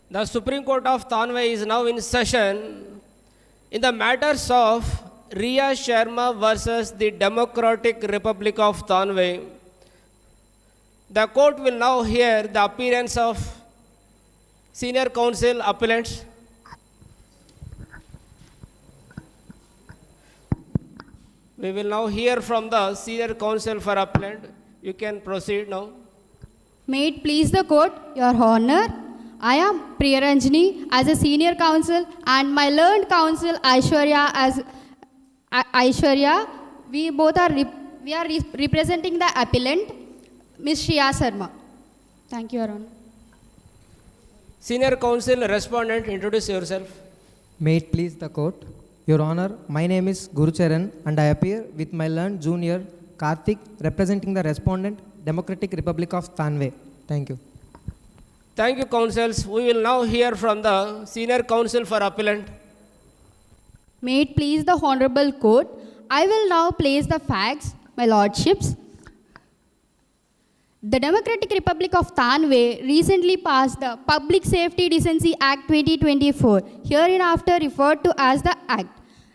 The Supreme Court of Tanvey is now in session in the matters of Riya Sharma versus the Democratic Republic of Tanvey. The court will now hear the appearance of senior counsel appellants. We will now hear from the senior counsel for appellant. You can proceed now. May it please the court, Your Honor. I am Priya Ranjani as a senior counsel and my learned counsel Aishwarya as Aishwarya. We both are representing the appellant, Ms. Riya Sharma. Thank you, Your Honor. Senior counsel respondent, introduce yourself. May it please the court. Your Honor, my name is Gurucharan and I appear with my learned junior Karthik representing the respondent, Democratic Republic of Tanvey. Thank you. Thank you, counsels. We will now hear from the senior counsel for appellant. May it please the Honorable Court, I will now place the facts, my lordships. The Democratic Republic of Tanvey recently passed the Public Safety Decency Act 2024, hereinafter referred to as the Act.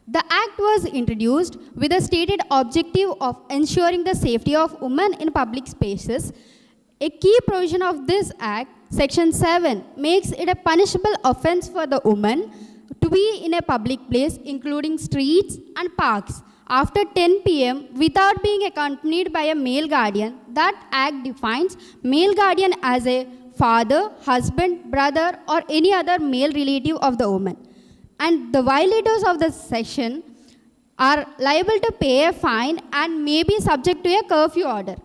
The Act was introduced with the stated objective of ensuring the safety of women in public spaces. A key provision of this Act, Section 7, makes it a punishable offense for the woman to be in a public place, including streets and parks, after 10 p.m. without being accompanied by a male guardian. That Act defines male guardian as a father, husband, brother, or any other male relative of the woman. And the violators of the section are liable to pay a fine and may be subject to a curfew order.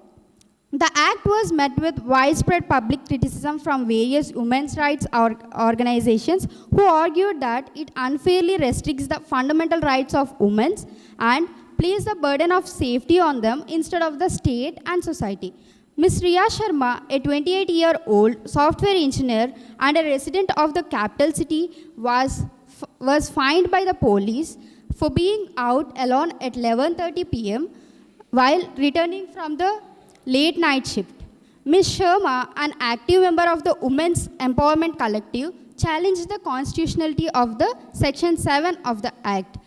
The Act was met with widespread public criticism from various women's rights organizations who argued that it unfairly restricts the fundamental rights of women and place the burden of safety on them instead of the state and society. Ms. Riya Sharma, a 28-year-old software engineer and a resident of the capital city, was fined by the police for being out alone at 11:30 p.m. while returning from the late night shift. Ms. Sharma, an active member of the Women's Empowerment Collective, challenged the constitutionality of the Section 7 of the Act.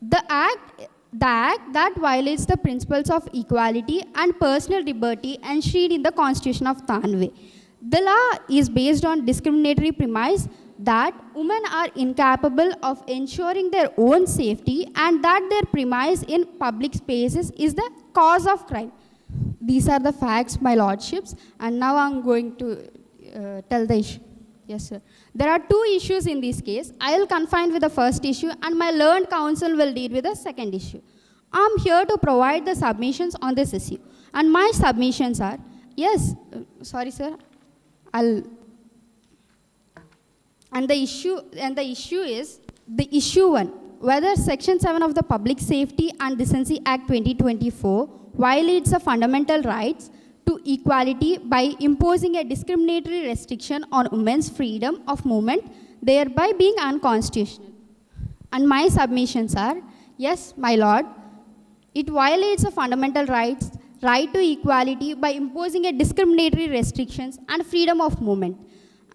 The act that violates the principles of equality and personal liberty enshrined in the Constitution of Tanvey. The law is based on discriminatory premise that women are incapable of ensuring their own safety and that their premise in public spaces is the cause of crime. These are the facts, my lordships, and now I'm going to tell the issue. Yes, sir. There are two issues in this case. I will confine with the first issue and my learned counsel will deal with the second issue. I'm here to provide the submissions on this issue. And my submissions are, yes, sorry sir, and the issue is, the issue 1, whether Section 7 of the Public Safety and Decency Act 2024 violates the fundamental rights to equality by imposing a discriminatory restriction on women's freedom of movement, thereby being unconstitutional. And my submissions are, yes, my lord, it violates the fundamental rights, right to equality by imposing a discriminatory restrictions and freedom of movement.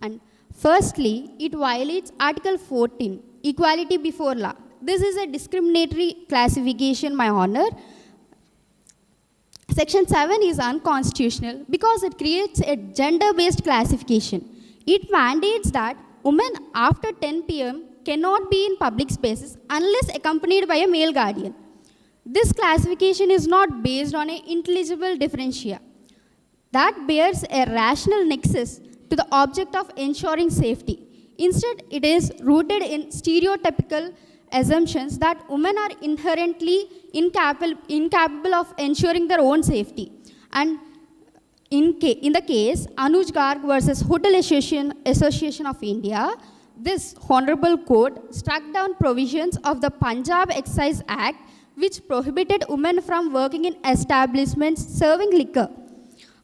And firstly, it violates Article 14, equality before law. This is a discriminatory classification, my honor. Section 7 is unconstitutional because it creates a gender-based classification. It mandates that women after 10 p.m. cannot be in public spaces unless accompanied by a male guardian. This classification is not based on an intelligible differentia that bears a rational nexus to the object of ensuring safety. Instead, it is rooted in stereotypical assumptions that women are inherently incapable of ensuring their own safety. And in the case Anuj Garg versus Hotel Association of India, this Honorable Court struck down provisions of the Punjab Excise Act which prohibited women from working in establishments serving liquor,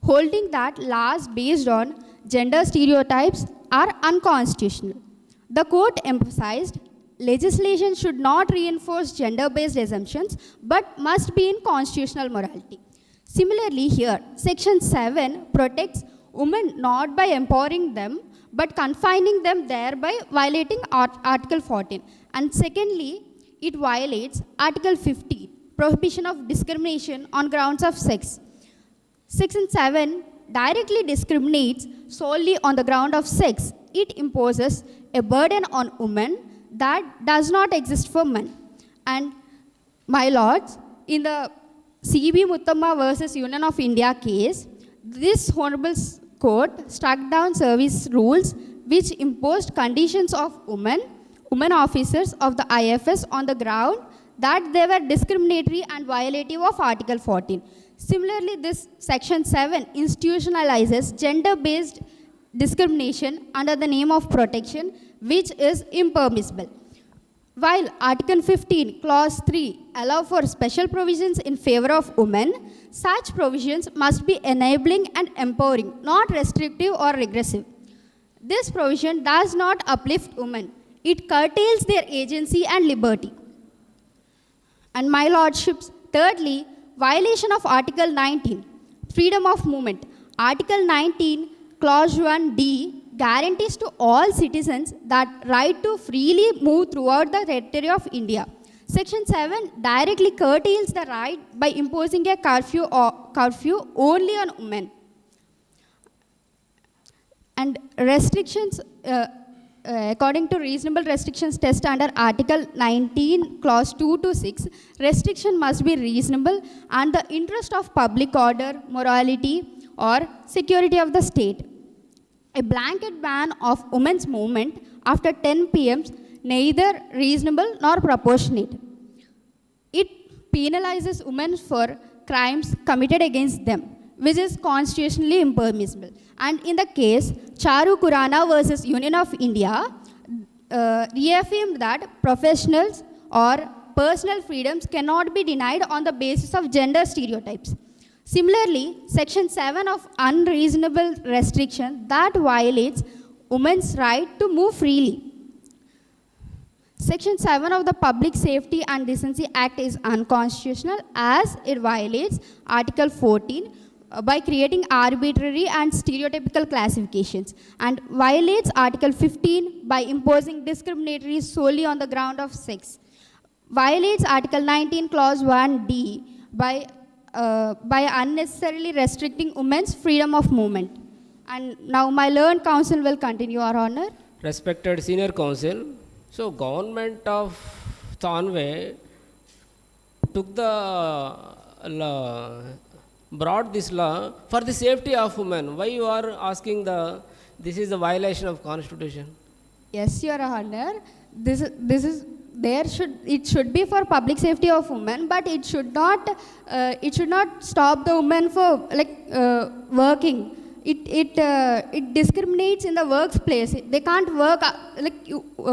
holding that laws based on gender stereotypes are unconstitutional. The court emphasized legislation should not reinforce gender-based assumptions but must be in constitutional morality. Similarly here, Section 7 protects women not by empowering them but confining them thereby violating Article 14. And secondly, it violates Article 15, prohibition of discrimination on grounds of sex. Section 7 directly discriminates solely on the ground of sex. It imposes a burden on women that does not exist for men. And my lords, in the C.B. Muthamma versus Union of India case, this honorable court struck down service rules which imposed conditions of women officers of the IFS on the ground that they were discriminatory and violative of Article 14. Similarly, this Section 7 institutionalizes gender-based discrimination under the name of protection, which is impermissible. While Article 15, Clause 3 allow for special provisions in favor of women, such provisions must be enabling and empowering, not restrictive or regressive. This provision does not uplift women. It curtails their agency and liberty. And my lordships, thirdly, violation of Article 19, freedom of movement. Article 19, Clause 1D guarantees to all citizens that right to freely move throughout the territory of India. Section 7 directly curtails the right by imposing a curfew only on women. And restrictions, according to reasonable restrictions test under Article 19, Clause 2 to 6, restriction must be reasonable and the interest of public order, morality, or security of the state. A blanket ban of women's movement after 10 p.m. is neither reasonable nor proportionate. It penalizes women for crimes committed against them, which is constitutionally impermissible. And in the case Charu Kurana versus Union of India, reaffirmed that professionals or personal freedoms cannot be denied on the basis of gender stereotypes. Similarly, Section 7 of unreasonable restriction that violates women's right to move freely. Section 7 of the Public Safety and Decency Act is unconstitutional as it violates Article 14 by creating arbitrary and stereotypical classifications, and violates Article 15 by imposing discriminatory solely on the ground of sex. Violates Article 19, Clause 1D by unnecessarily restricting women's freedom of movement. And now my learned counsel will continue, Your Honor. Respected senior counsel, so government of Tanvey took brought this law for the safety of women. Why you are asking this is a violation of constitution? Yes, Your Honor. It should be for public safety of women, but it should not stop the women for working. It discriminates in the workplace. They can't work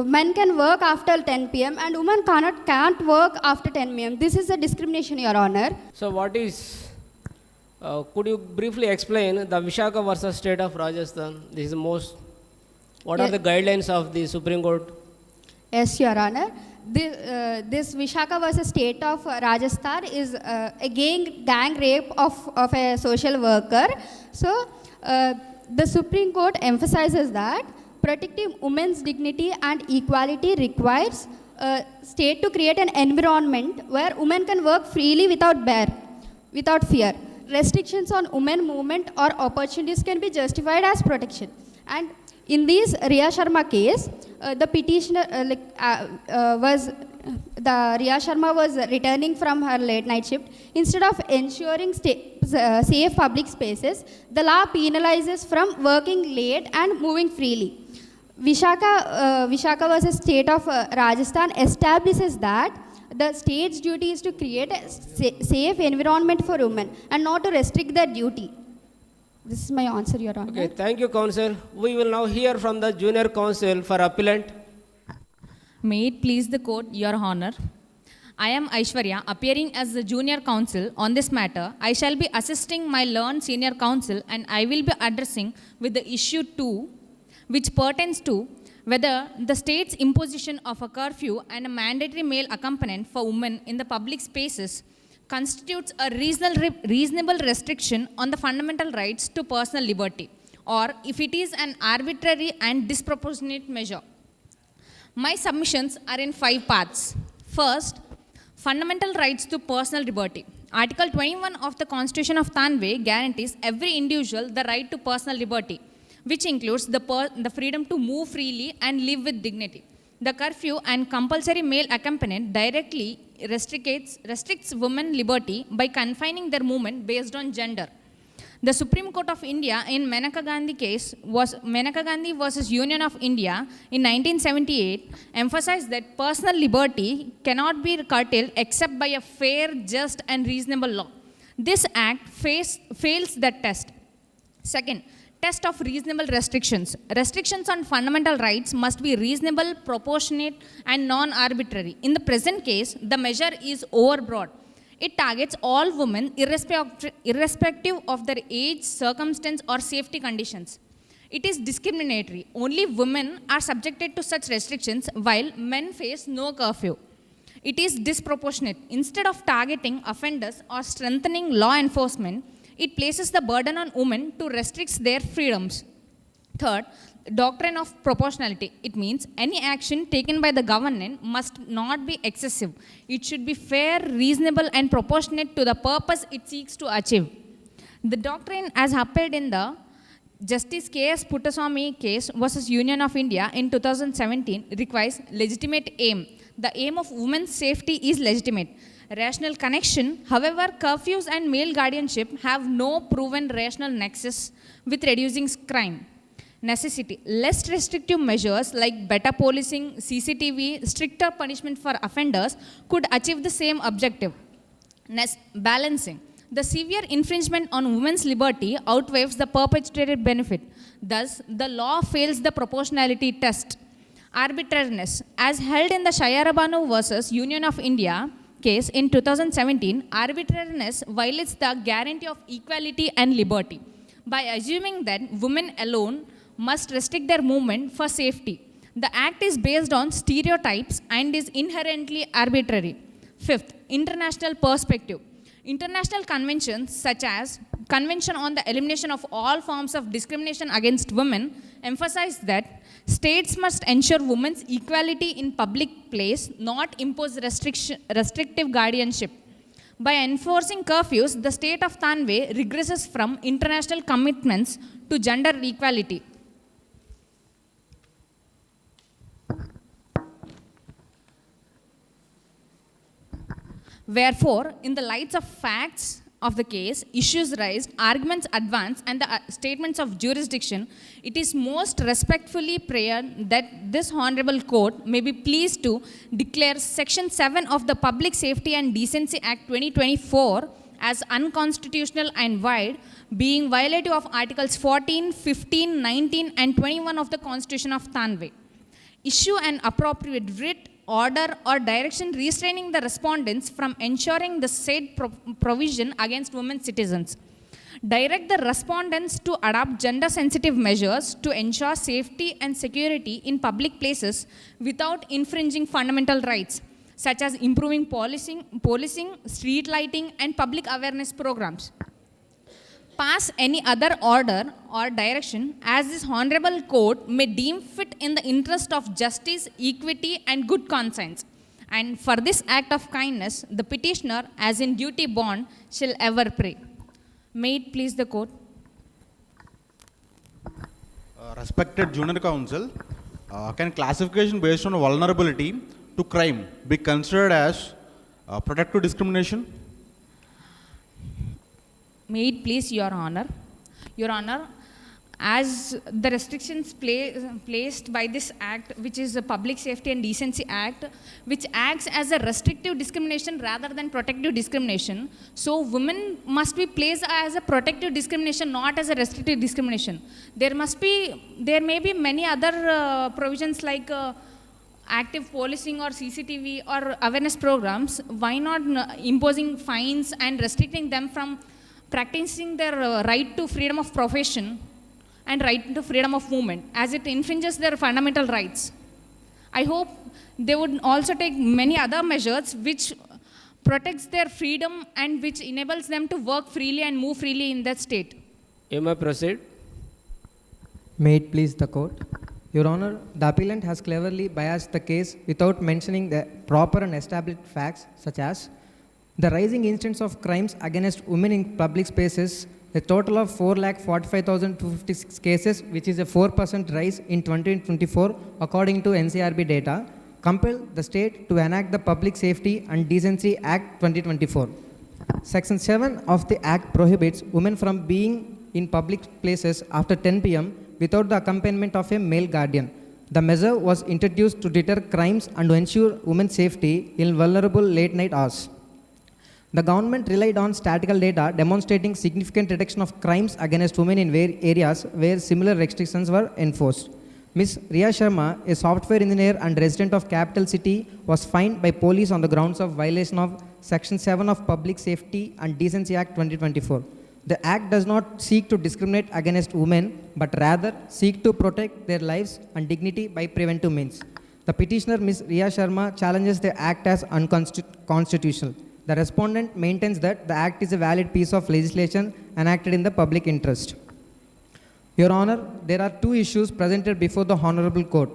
men can work after 10 p.m. and women can't work after 10 p.m. This is a discrimination, Your Honor. So what is? Could you briefly explain the Vishaka versus State of Rajasthan? This is the most. What are the guidelines of the Supreme Court? Yes, Your Honor. This Vishaka versus State of Rajasthan is a gang rape of a social worker. So the Supreme Court emphasizes that protecting women's dignity and equality requires state to create an environment where women can work freely without fear. Restrictions on women movement or opportunities can be justified as protection. And in this Riya Sharma case, the petitioner Riya Sharma was returning from her late night shift. Instead of ensuring safe public spaces, the law penalizes from working late and moving freely. Vishaka versus State of Rajasthan establishes that the state's duty is to create a safe environment for women and not to restrict their duty. This is my answer, Your Honor. Okay, thank you, counsel. We will now hear from the junior counsel for appellant. May it please the court, Your Honor. I am Aishwarya, appearing as the junior counsel on this matter. I shall be assisting my learned senior counsel and I will be addressing with the issue 2, which pertains to whether the state's imposition of a curfew and a mandatory male accompaniment for women in the public spaces constitutes a reasonable restriction on the fundamental rights to personal liberty. or if it is an arbitrary and disproportionate measure. My submissions are in 5 parts. First, fundamental rights to personal liberty. Article 21 of the Constitution of Tanvey guarantees every individual the right to personal liberty, which includes the freedom to move freely and live with dignity. The curfew and compulsory male accompaniment directly restricts women's liberty by confining their movement based on gender. The Supreme Court of India in Maneka Gandhi case was Maneka Gandhi versus Union of India in 1978 emphasized that personal liberty cannot be curtailed except by a fair, just and reasonable law. This act fails that test. Second, test of reasonable restrictions. Restrictions on fundamental rights must be reasonable, proportionate, and non-arbitrary. In the present case, the measure is overbroad. It targets all women irrespective of their age, circumstance, or safety conditions. It is discriminatory. Only women are subjected to such restrictions while men face no curfew. It is disproportionate. Instead of targeting offenders or strengthening law enforcement, it places the burden on women to restrict their freedoms. Third, doctrine of proportionality. It means any action taken by the government must not be excessive. It should be fair, reasonable, and proportionate to the purpose it seeks to achieve. The doctrine as upheld in the Justice K.S. Puttaswamy case versus Union of India in 2017 requires legitimate aim. The aim of women's safety is legitimate. Rational connection, however, curfews and male guardianship have no proven rational nexus with reducing crime. Necessity. Less restrictive measures like better policing, CCTV, stricter punishment for offenders could achieve the same objective. Balancing. The severe infringement on women's liberty outweighs the perpetuated benefit. Thus, the law fails the proportionality test. Arbitrariness. As held in the Shayarabanu versus Union of India case in 2017, arbitrariness violates the guarantee of equality and liberty by assuming that women alone must restrict their movement for safety. The act is based on stereotypes and is inherently arbitrary. Fifth, international perspective. International conventions such as Convention on the Elimination of All Forms of Discrimination Against Women emphasize that states must ensure women's equality in public place, not impose restrictive guardianship. By enforcing curfews, the state of Tanvey regresses from international commitments to gender equality. Wherefore, in the lights of facts of the case, issues raised, arguments advanced, and the statements of jurisdiction, it is most respectfully prayed that this Honorable Court may be pleased to declare Section 7 of the Public Safety and Decency Act 2024 as unconstitutional and void, being violative of Articles 14, 15, 19, and 21 of the Constitution of Tanvey. Issue an appropriate writ, order, or direction restraining the respondents from ensuring the said provision against women citizens. Direct the respondents to adopt gender-sensitive measures to ensure safety and security in public places without infringing fundamental rights, such as improving policing, street lighting, and public awareness programs. Pass any other order or direction as this Honorable Court may deem fit in the interest of justice, equity, and good conscience. And for this act of kindness, the petitioner, as in duty bound, shall ever pray. May it please the Court. Respected Junior Counsel, can classification based on vulnerability to crime be considered as protective discrimination? May it please Your Honor. Your Honor, as the restrictions placed by this act, which is the Public Safety and Decency Act, which acts as a restrictive discrimination rather than protective discrimination, so women must be placed as a protective discrimination, not as a restrictive discrimination. There may be many other provisions like active policing or CCTV or awareness programs. Why not imposing fines and restricting them from practicing their right to freedom of profession and right to freedom of movement, as it infringes their fundamental rights? I hope they would also take many other measures which protects their freedom and which enables them to work freely and move freely in that state. You may proceed. May it please the court. Your Honor, the appellant has cleverly biased the case without mentioning the proper and established facts such as the rising incidence of crimes against women in public spaces, a total of 4,45,256 cases, which is a 4% rise in 2024 according to NCRB data, compel the state to enact the Public Safety and Decency Act 2024. Section 7 of the Act prohibits women from being in public places after 10 p.m. without the accompaniment of a male guardian. The measure was introduced to deter crimes and to ensure women's safety in vulnerable late night hours. The government relied on statistical data demonstrating significant reduction of crimes against women in areas where similar restrictions were enforced. Ms. Riya Sharma, a software engineer and resident of capital city, was fined by police on the grounds of violation of Section 7 of Public Safety and Decency Act 2024. The Act does not seek to discriminate against women, but rather seek to protect their lives and dignity by preventive means. The petitioner, Ms. Riya Sharma, challenges the Act as unconstitutional. The respondent maintains that the Act is a valid piece of legislation enacted in the public interest. Your Honor, there are two issues presented before the Honorable Court,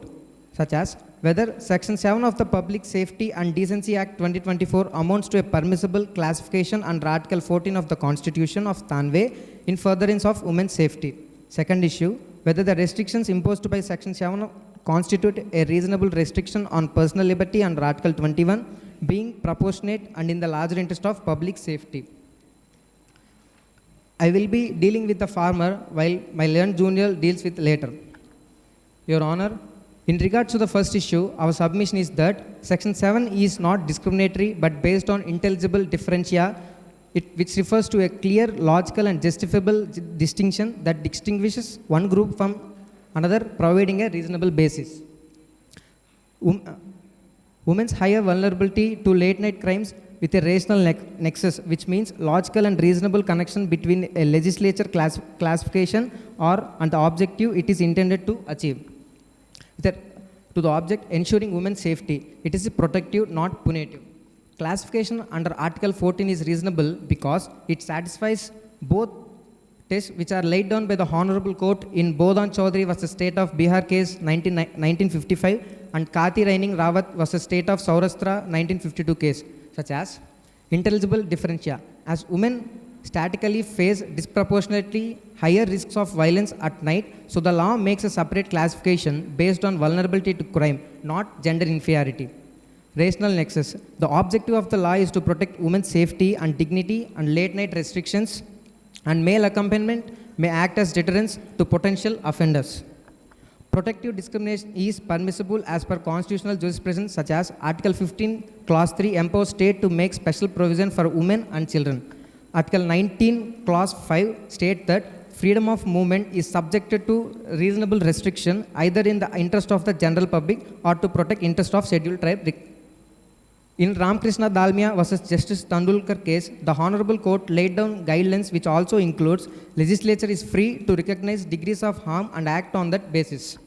such as whether Section 7 of the Public Safety and Decency Act 2024 amounts to a permissible classification under Article 14 of the Constitution of Tanvey in furtherance of women's safety. Second issue, whether the restrictions imposed by Section 7 constitute a reasonable restriction on personal liberty under Article 21, being proportionate and in the larger interest of public safety. I will be dealing with the former while my learned junior deals with later. Your Honor, in regards to the first issue, our submission is that Section 7 is not discriminatory but based on intelligible differentia, which refers to a clear, logical and justifiable distinction that distinguishes one group from another, providing a reasonable basis. Women's higher vulnerability to late night crimes with a rational nexus, which means logical and reasonable connection between a legislature classification and the objective it is intended to achieve. To the object ensuring women's safety, it is protective, not punitive. Classification under Article 14 is reasonable because it satisfies both tests which are laid down by the Honorable Court in Bodhan Chaudhary vs. State of Bihar case 1955 and Kati Raining Rawat vs. State of Saurashtra 1952 case, such as intelligible differentia, as women statically face disproportionately higher risks of violence at night, so the law makes a separate classification based on vulnerability to crime, not gender inferiority. Rational nexus. The objective of the law is to protect women's safety and dignity, and late night restrictions and male accompaniment may act as deterrents to potential offenders. Protective discrimination is permissible as per constitutional jurisprudence such as Article 15, Clause 3 empowers state to make special provision for women and children. Article 19, Clause 5 states that freedom of movement is subjected to reasonable restriction either in the interest of the general public or to protect interest of scheduled tribe. In Ramakrishna Dalmia vs. Justice Tendulkar case, the Honorable Court laid down guidelines which also includes legislature is free to recognize degrees of harm and act on that basis.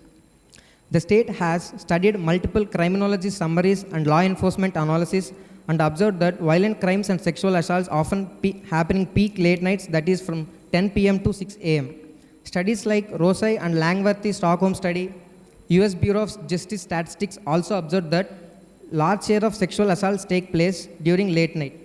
The state has studied multiple criminology summaries and law enforcement analysis and observed that violent crimes and sexual assaults often happening peak late nights, that is from 10 p.m. to 6 a.m. Studies like Rosai and Langworthy Stockholm study, US Bureau of Justice Statistics also observed that large share of sexual assaults take place during late night.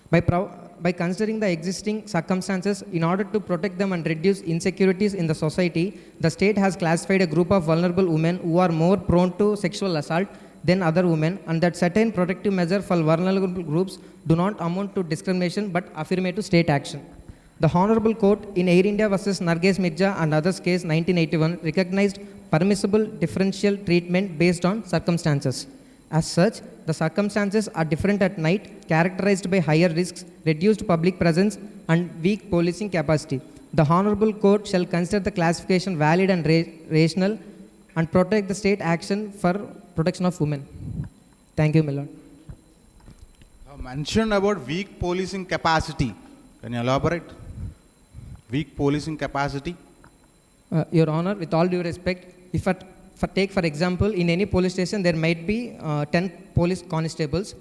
By considering the existing circumstances in order to protect them and reduce insecurities in the society, the state has classified a group of vulnerable women who are more prone to sexual assault than other women, and that certain protective measures for vulnerable groups do not amount to discrimination but affirmative state action. The Honorable Court in Air India vs. Narges Mirza and others case 1981 recognized permissible differential treatment based on circumstances. As such, the circumstances are different at night, characterized by higher risks, reduced public presence, and weak policing capacity. The Honorable Court shall consider the classification valid and rational and protect the state action for protection of women. Thank you, my lord. Mentioned about weak policing capacity. Can you elaborate? Weak policing capacity? Your Honor, with all due respect, if take for example, in any police station, there might be 10 police constables.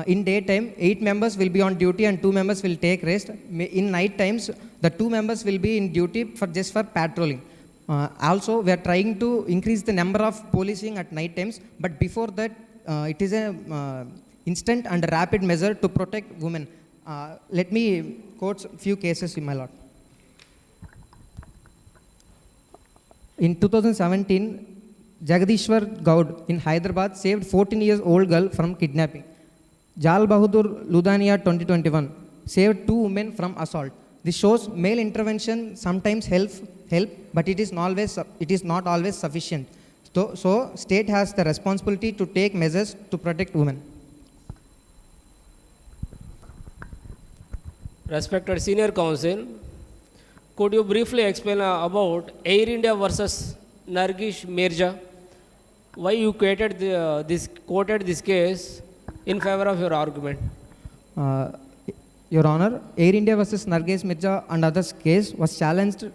In daytime, 8 members will be on duty and 2 members will take rest. In night times, the 2 members will be in duty just for patrolling. Also, we are trying to increase the number of policing at night times, but before that, it is a instant and rapid measure to protect women. Let me quote a few cases, my lord. In 2017, Jagadishwar Gaud in Hyderabad saved 14 years old girl from kidnapping. Jal Bahadur Ludania 2021 saved 2 women from assault. This shows male intervention sometimes help, but it is not always sufficient. So state has the responsibility to take measures to protect women. Respected Senior Counsel, could you briefly explain about Air India versus Nargish Mirza? Why you quoted this case in favor of your argument? Your Honor, Air India versus Nargesh Mirza and others case was challenged.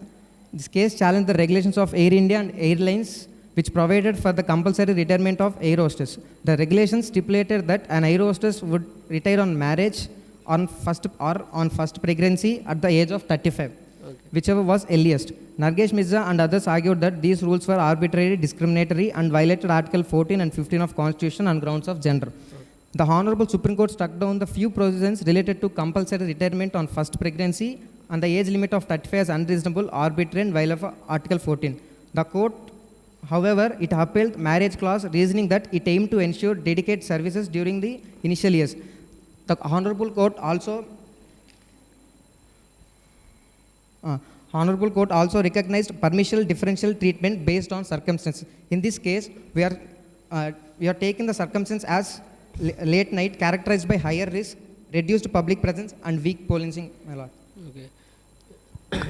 This case challenged the regulations of Air India and airlines, which provided for the compulsory retirement of air hostess. The regulations stipulated that an air hostess would retire on marriage on first pregnancy at the age of 35, whichever was earliest. Nargesh Mirza and others argued that these rules were arbitrary, discriminatory, and violated Article 14 and 15 of Constitution on grounds of gender. The Honorable Supreme Court struck down the few provisions related to compulsory retirement on first pregnancy and the age limit of 35 as unreasonable, arbitrary, and violation of Article 14. The court, however, it upheld marriage clause, reasoning that it aimed to ensure dedicated services during the initial years. The Honorable Court also recognized permissible differential treatment based on circumstances. In this case, we are taking the circumstance as late night, characterized by higher risk, reduced public presence, and weak policing, my lord. Okay.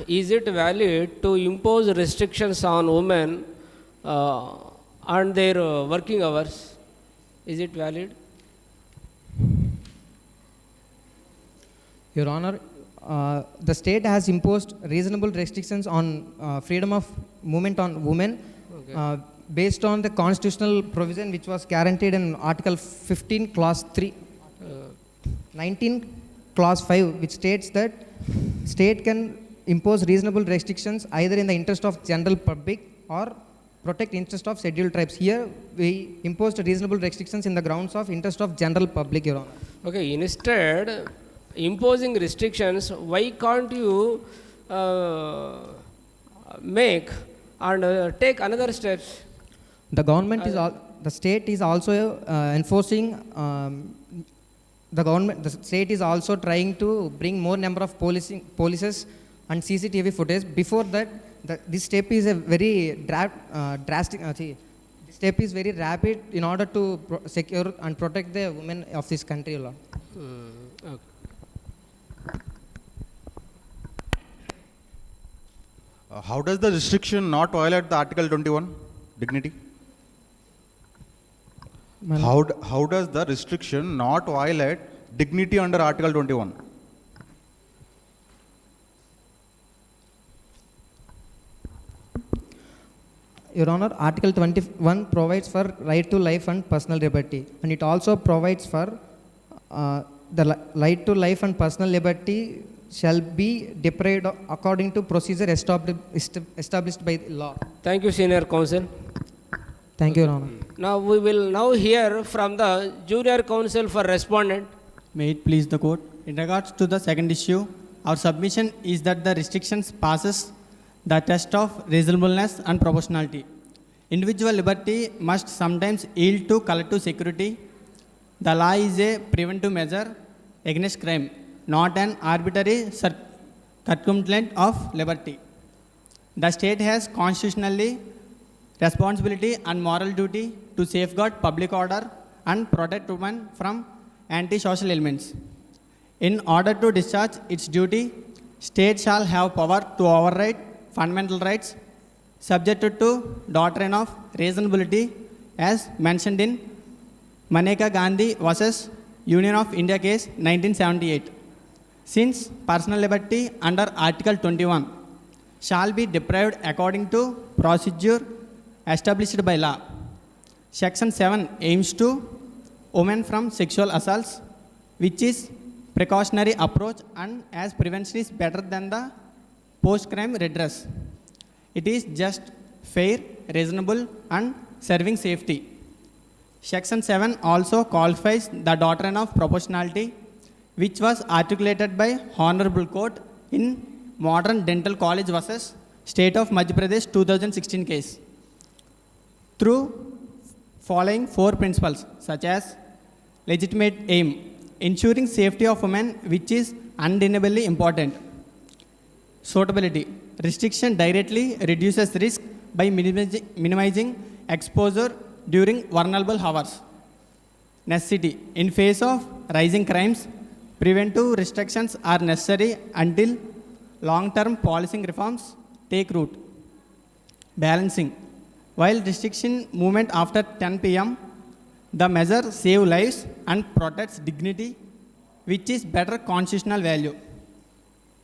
Is it valid to impose restrictions on women and their working hours? Is it valid? Your Honor, the state has imposed reasonable restrictions on freedom of movement on women. Okay. Based on the constitutional provision which was guaranteed in Article 15, Clause 3, 19, Clause 5, which states that state can impose reasonable restrictions either in the interest of general public or protect interest of scheduled tribes. Here, we imposed reasonable restrictions in the grounds of interest of general public, Your Honor. Okay, instead, imposing restrictions, why can't you make and take another steps? The government the state is also enforcing. The state is also trying to bring more number of polices and CCTV footage. Before that, this step is a very drastic. This step is very rapid in order to secure and protect the women of this country. Okay. How does the restriction not violate the Article 21 dignity? How does the restriction not violate dignity under Article 21? Your Honor, Article 21 provides for right to life and personal liberty, and it also provides for the right to life and personal liberty shall be deprived according to procedure established by law. Thank you, Senior Counsel. Thank you, Your Honor. Now we will now hear from the Junior Counsel for respondent. May it please the court. In regards to the second issue, our submission is that the restrictions passes the test of reasonableness and proportionality. Individual liberty must sometimes yield to collective security. The law is a preventive measure against crime, not an arbitrary circumvention of liberty. The state has constitutionally responsibility and moral duty to safeguard public order and protect women from anti-social elements. In order to discharge its duty, state shall have power to override fundamental rights subjected to doctrine of reasonability as mentioned in Maneka Gandhi versus Union of India case 1978. Since personal liberty under Article 21 shall be deprived according to procedure established by law. Section 7 aims to women from sexual assaults, which is precautionary approach and as prevention is better than the post-crime redress. It is just, fair, reasonable, and serving safety. Section 7 also qualifies the doctrine of proportionality, which was articulated by Honorable Court in Modern Dental College versus State of Madhya Pradesh 2016 case. Through following 4 principles such as legitimate aim, ensuring safety of women, which is undeniably important. Suitability, restriction directly reduces risk by minimizing exposure during vulnerable hours. Necessity, in face of rising crimes, preventive restrictions are necessary until long-term policing reforms take root. Balancing, while restriction movement after 10 p.m., the measure saves lives and protects dignity, which is better constitutional value.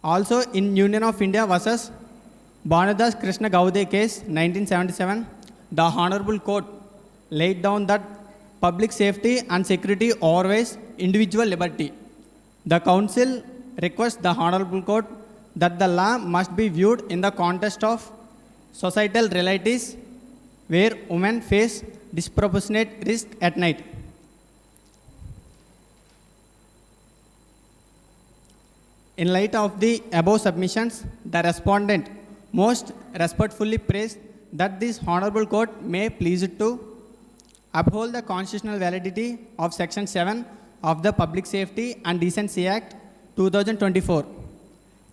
Also, in Union of India versus Bhanudas Krishna Gaude case 1977, the Honorable Court laid down that public safety and security overweighs individual liberty. The Council requests the Honorable Court that the law must be viewed in the context of societal realities where women face disproportionate risk at night. In light of the above submissions, the respondent most respectfully prays that this Honorable Court may please it to uphold the constitutional validity of Section 7 of the Public Safety and Decency Act 2024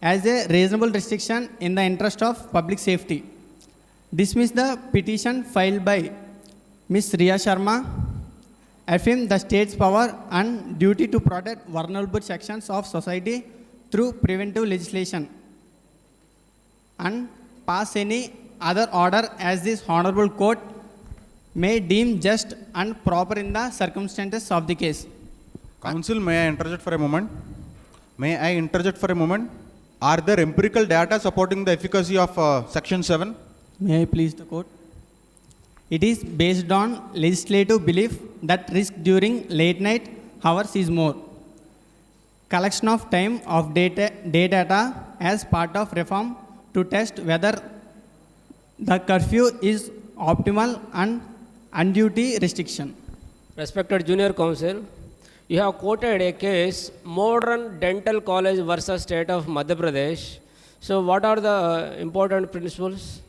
as a reasonable restriction in the interest of public safety. Dismiss the petition filed by Ms. Riya Sharma, affirm the state's power and duty to protect vulnerable sections of society through preventive legislation, and pass any other order as this Honorable Court may deem just and proper in the circumstances of the case. Counsel, may I interject for a moment? May I interject for a moment? Are there empirical data supporting the efficacy of Section 7? May I please the court? It is based on legislative belief that risk during late night hours is more. Collection of time of day data as part of reform to test whether the curfew is optimal and undue restriction. Respected Junior Counsel, you have quoted a case, Modern Dental College versus State of Madhya Pradesh. So what are the important principles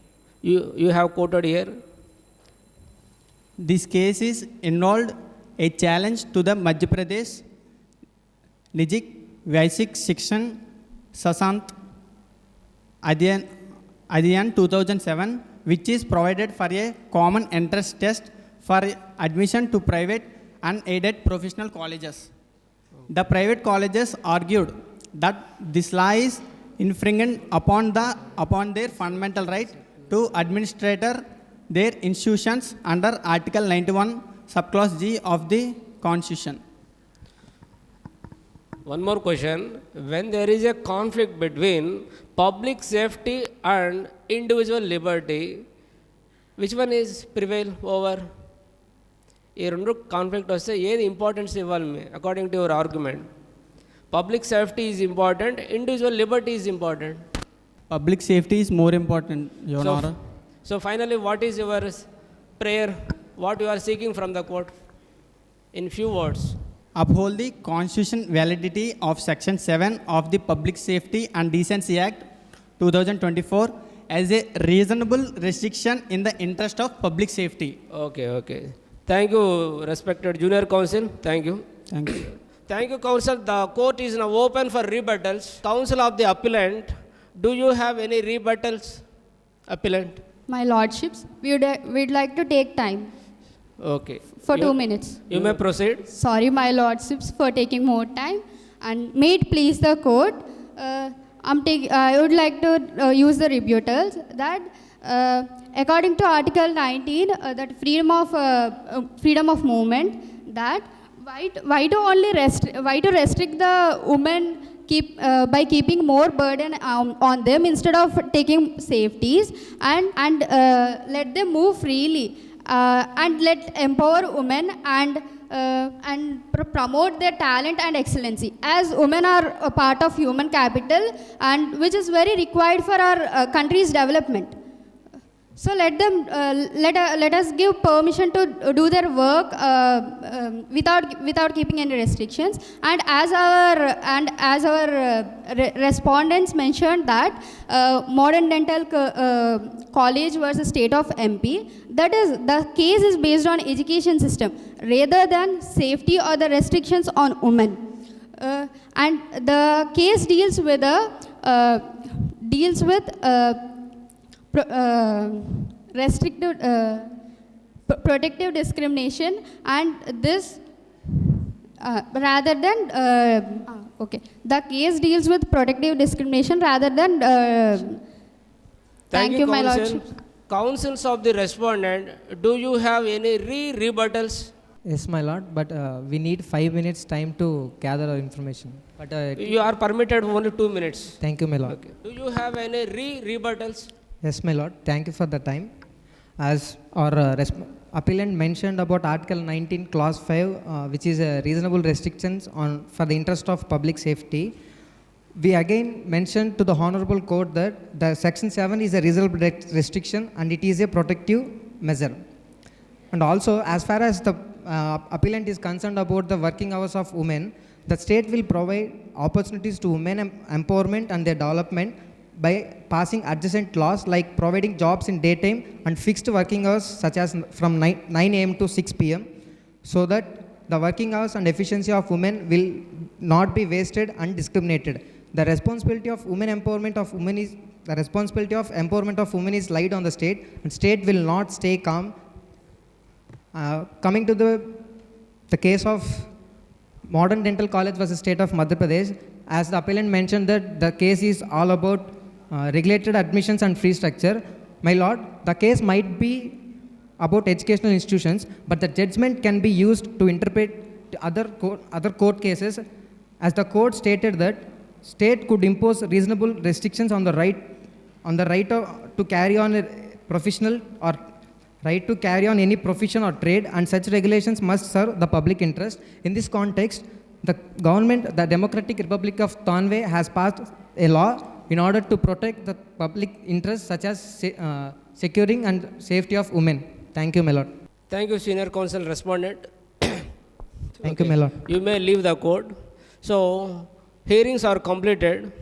you have quoted here? This case is involved a challenge to the Madhya Pradesh Nijik Vaisik Section Sasant Adyan 2007, which is provided for a common entrance test for admission to private unaided professional colleges. The private colleges argued that this law is infringing upon their fundamental right to administer their institutions under Article 91, Subclause G of the Constitution. One more question. When there is a conflict between public safety and individual liberty, which one is prevail over? ఈ రెండు conflict వస్తే ఏది importance ఇవ్వాలి మీ according to your argument? Public safety is important, individual liberty is important. Public safety is more important, Your Honor. So finally, what is your prayer? What you are seeking from the court? In few words. Uphold the constitution validity of Section 7 of the Public Safety and Decency Act 2024 as a reasonable restriction in the interest of public safety. Okay. Thank you, respected Junior Counsel. Thank you. Thank you. Thank you, Counsel. The court is now open for rebuttals. Counsel of the appellant, do you have any rebuttals? Appellant. My lordships, we'd like to take time Okay. for You- 2 minutes. You may proceed. Sorry, my lordships, for taking more time. And may it please the court, I would like to use the rebuttals that according to Article 19, that freedom of movement, that why to restrict the women by keeping more burden on them instead of taking safeties and let them move freely and let empower women and promote their talent and excellency, as women are a part of human capital and which is very required for our country's development. So let us give permission to do their work without keeping any restrictions. And as our respondents mentioned that modern dental college versus state of MP, that is the case is based on education system rather than safety or the restrictions on women. And the case deals with restrictive protective discrimination, and this rather than the case deals with protective discrimination rather than thank you, my counsel. lordship. Counsels of the respondent, do you have any rebuttals? Yes, my lord, but we need 5 minutes time to gather our information. But You are permitted only 2 minutes. thank you, my lord. Okay. Do you have any rebuttals? Yes, my lord. Thank you for the time. As our appellant mentioned about Article 19, Clause 5, which is reasonable restrictions for the interest of public safety, we again mentioned to the Honorable Court that the Section 7 is a reasonable restriction and it is a protective measure. And also, as far as the appellant is concerned about the working hours of women, the state will provide opportunities to women empowerment and their development by passing adjacent laws like providing jobs in daytime and fixed working hours such as from 9 a.m. to 6 p.m. so that the working hours and efficiency of women will not be wasted and discriminated. The responsibility of empowerment of women is laid on the state, and state will not stay calm. Coming to the case of Modern Dental College versus State of Madhya Pradesh, as the appellant mentioned that the case is all about regulated admissions and fee structure. My lord, the case might be about educational institutions, but the judgment can be used to interpret other court cases, as the court stated that state could impose reasonable restrictions on the right to carry on a professional or right to carry on any profession or trade, and such regulations must serve the public interest. In this context, the government, the Democratic Republic of Tanvey, has passed a law in order to protect the public interest, such as securing and safety of women. Thank you, my lord. Thank you, senior counsel respondent. Thank you, my lord. You may leave the court. So, hearings are completed.